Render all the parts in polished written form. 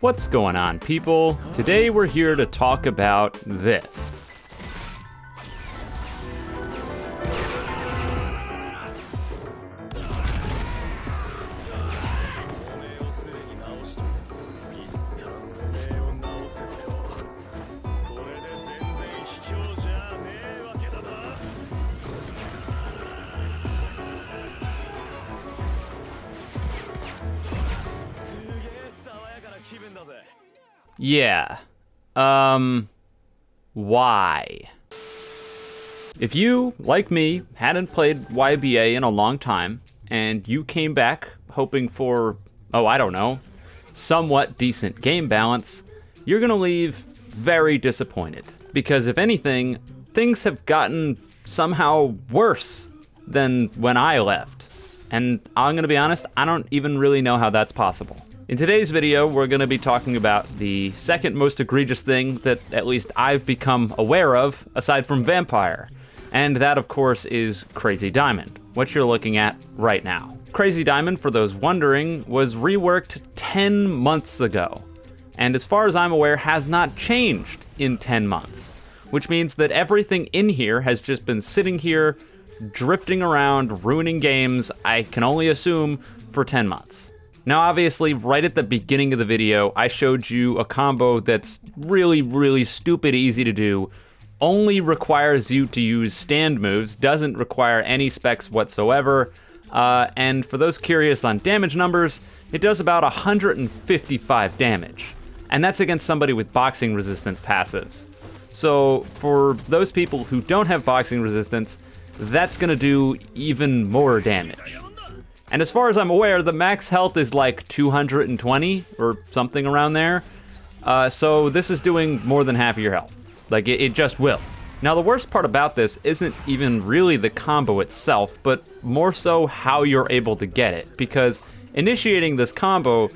What's going on, people? Today we're here to talk about this. Yeah. Why? If you, like me, hadn't played YBA in a long time, and you came back hoping for, I don't know, somewhat decent game balance, you're gonna leave very disappointed. Because if anything, things have gotten somehow worse than when I left. And I'm gonna be honest, I don't even really know how that's possible. In today's video, we're going to be talking about the second most egregious thing that at least I've become aware of, aside from Vampire. And that, of course, is Crazy Diamond, what you're looking at right now. Crazy Diamond, for those wondering, was reworked 10 months ago. And as far as I'm aware, has not changed in 10 months. Which means that everything in here has just been sitting here, drifting around, ruining games, I can only assume, for 10 months. Now, obviously, right at the beginning of the video, I showed you a combo that's really, really stupid easy to do, only requires you to use stand moves, doesn't require any specs whatsoever, and for those curious on damage numbers, it does about 155 damage, and that's against somebody with boxing resistance passives. So for those people who don't have boxing resistance, that's gonna do even more damage. And as far as I'm aware, the max health is like 220 or something around there. So this is doing more than half of your health. Like, it just will. Now, the worst part about this isn't even really the combo itself, but more so how you're able to get it. Because initiating this combo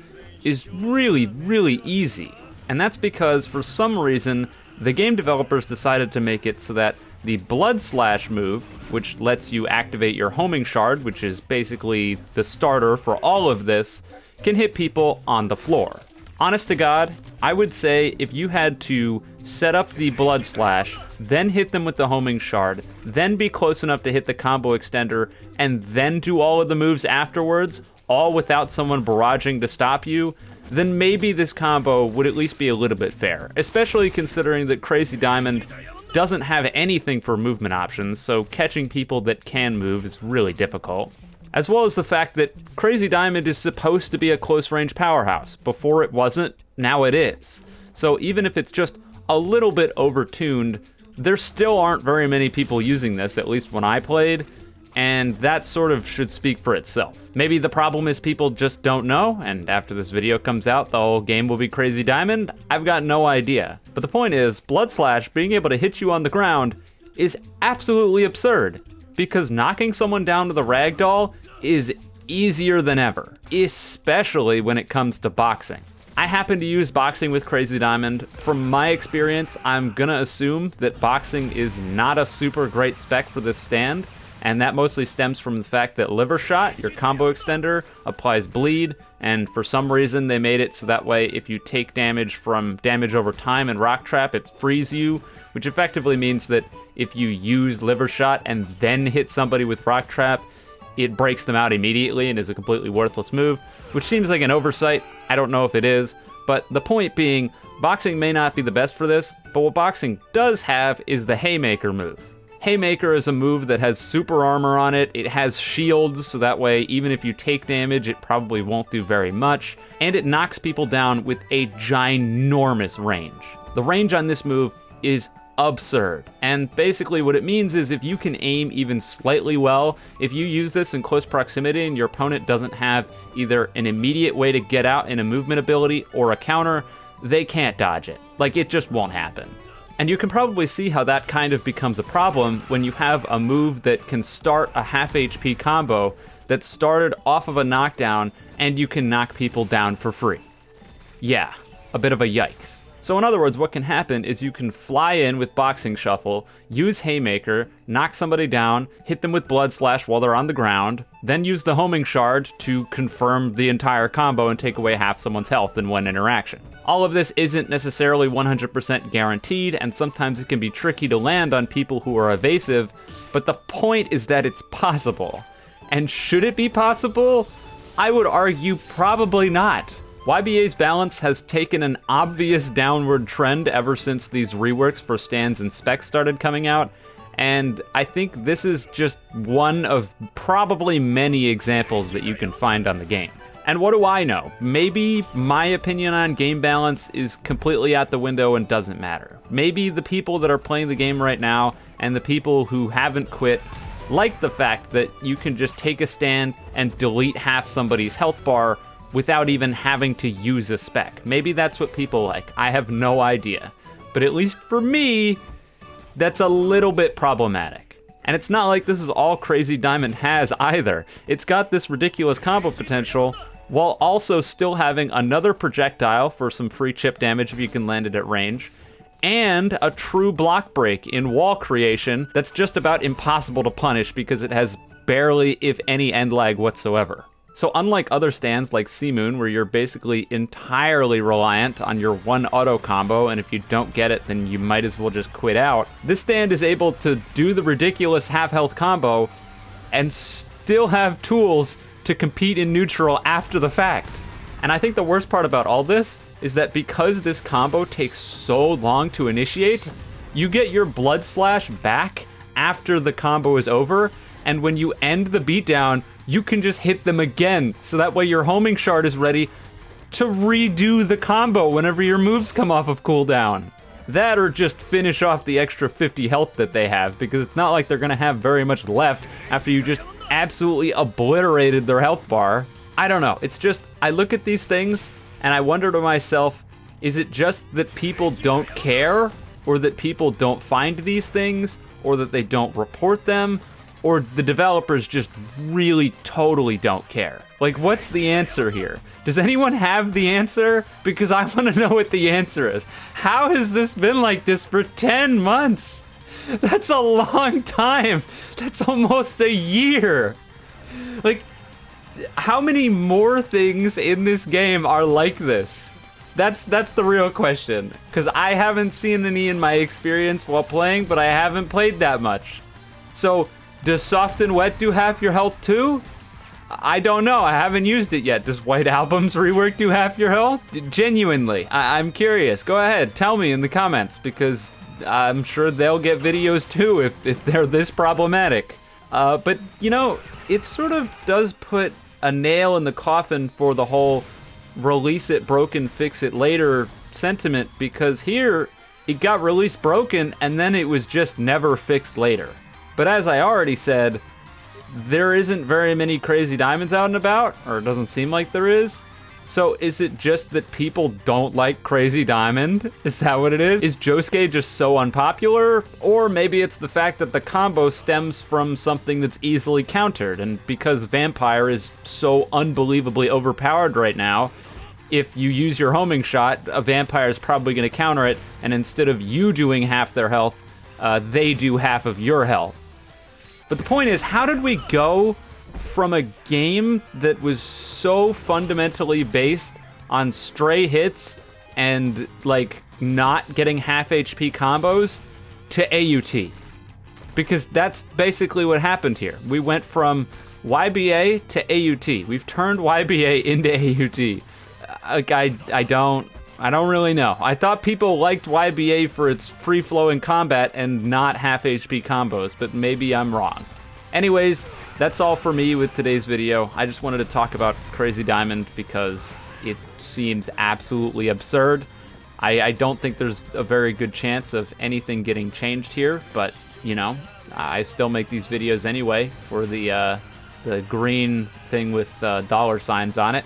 is really, really easy. And that's because, for some reason, the game developers decided to make it so that the Blood Slash move, which lets you activate your homing shard, which is basically the starter for all of this, can hit people on the floor. Honest to God, I would say if you had to set up the Blood Slash, then hit them with the homing shard, then be close enough to hit the combo extender, and then do all of the moves afterwards, all without someone barraging to stop you, then maybe this combo would at least be a little bit fair, especially considering that Crazy Diamond doesn't have anything for movement options, so catching people that can move is really difficult. As well as the fact that Crazy Diamond is supposed to be a close-range powerhouse. Before it wasn't, now it is. So even if it's just a little bit over-tuned, there still aren't very many people using this, at least when I played, and that sort of should speak for itself. Maybe the problem is people just don't know, and after this video comes out, the whole game will be Crazy Diamond? I've got no idea. But the point is, Blood Slash being able to hit you on the ground is absolutely absurd, because knocking someone down with a ragdoll is easier than ever, especially when it comes to boxing. I happen to use boxing with Crazy Diamond. From my experience, I'm gonna assume that boxing is not a super great spec for this stand, and that mostly stems from the fact that Liver Shot, your combo extender, applies bleed, and for some reason they made it so that way if you take damage from damage over time and Rock Trap, it frees you, which effectively means that if you use Liver Shot and then hit somebody with Rock Trap, it breaks them out immediately and is a completely worthless move, which seems like an oversight. I don't know if it is, but the point being, boxing may not be the best for this, but what boxing does have is the Haymaker move. Haymaker is a move that has super armor on it, it has shields, so that way even if you take damage, it probably won't do very much, and it knocks people down with a ginormous range. The range on this move is absurd, and basically what it means is if you can aim even slightly well, if you use this in close proximity and your opponent doesn't have either an immediate way to get out in a movement ability or a counter, they can't dodge it. Like, it just won't happen. And you can probably see how that kind of becomes a problem when you have a move that can start a half HP combo that started off of a knockdown and you can knock people down for free. Yeah, a bit of a yikes. So in other words, what can happen is you can fly in with Boxing Shuffle, use Haymaker, knock somebody down, hit them with Blood Slash while they're on the ground, then use the Homing Shard to confirm the entire combo and take away half someone's health in one interaction. All of this isn't necessarily 100% guaranteed, and sometimes it can be tricky to land on people who are evasive, but the point is that it's possible. And should it be possible? I would argue probably not. YBA's balance has taken an obvious downward trend ever since these reworks for stands and specs started coming out, and I think this is just one of probably many examples that you can find on the game. And what do I know? Maybe my opinion on game balance is completely out the window and doesn't matter. Maybe the people that are playing the game right now and the people who haven't quit like the fact that you can just take a stand and delete half somebody's health bar without even having to use a spec. Maybe that's what people like. I have no idea. But at least for me, that's a little bit problematic. And it's not like this is all Crazy Diamond has either. It's got this ridiculous combo potential while also still having another projectile for some free chip damage if you can land it at range, and a true block break in wall creation that's just about impossible to punish because it has barely, if any, end lag whatsoever. So unlike other stands like Seamoon, where you're basically entirely reliant on your one auto combo, and if you don't get it, then you might as well just quit out, this stand is able to do the ridiculous half-health combo and still have tools to compete in neutral after the fact. And I think the worst part about all this is that because this combo takes so long to initiate, you get your Blood Slash back after the combo is over, and when you end the beatdown, you can just hit them again, so that way your Homing Shard is ready to redo the combo whenever your moves come off of cooldown. That or just finish off the extra 50 health that they have, because it's not like they're gonna have very much left after you just absolutely obliterated their health bar. I don't know, it's just, I look at these things and I wonder to myself, is it just that people don't care, or that people don't find these things, or that they don't report them, or the developers just really totally don't care? Like, what's the answer here? Does anyone have the answer? Because I want to know what the answer is. How has this been like this for 10 months? That's a long time. That's almost a year. Like, how many more things in this game are like this? That's the real question. Because I haven't seen any in my experience while playing, but I haven't played that much. So, does Soft and Wet do half your health too? I don't know, I haven't used it yet. Does White Album's rework do half your health? Genuinely, I'm curious. Go ahead, tell me in the comments, because I'm sure they'll get videos too if they're this problematic. But, you know, it sort of does put a nail in the coffin for the whole release it broken, fix it later sentiment, because here, it got released broken and then it was just never fixed later. But as I already said, there isn't very many Crazy Diamonds out and about, or it doesn't seem like there is. So is it just that people don't like Crazy Diamond? Is that what it is? Is Josuke just so unpopular? Or maybe it's the fact that the combo stems from something that's easily countered, and because Vampire is so unbelievably overpowered right now, if you use your homing shot, a Vampire is probably going to counter it, and instead of you doing half their health, they do half of your health. But the point is, how did we go from a game that was so fundamentally based on stray hits and, like, not getting half HP combos to AUT? Because that's basically what happened here. We went from YBA to AUT. We've turned YBA into AUT. I don't really know. I thought people liked YBA for its free-flowing combat and not half HP combos, but maybe I'm wrong. Anyways, that's all for me with today's video. I just wanted to talk about Crazy Diamond because it seems absolutely absurd. I don't think there's a very good chance of anything getting changed here, but, you know, I still make these videos anyway for the green thing with dollar signs on it.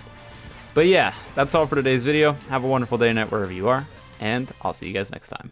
But yeah, that's all for today's video. Have a wonderful day and night wherever you are, and I'll see you guys next time.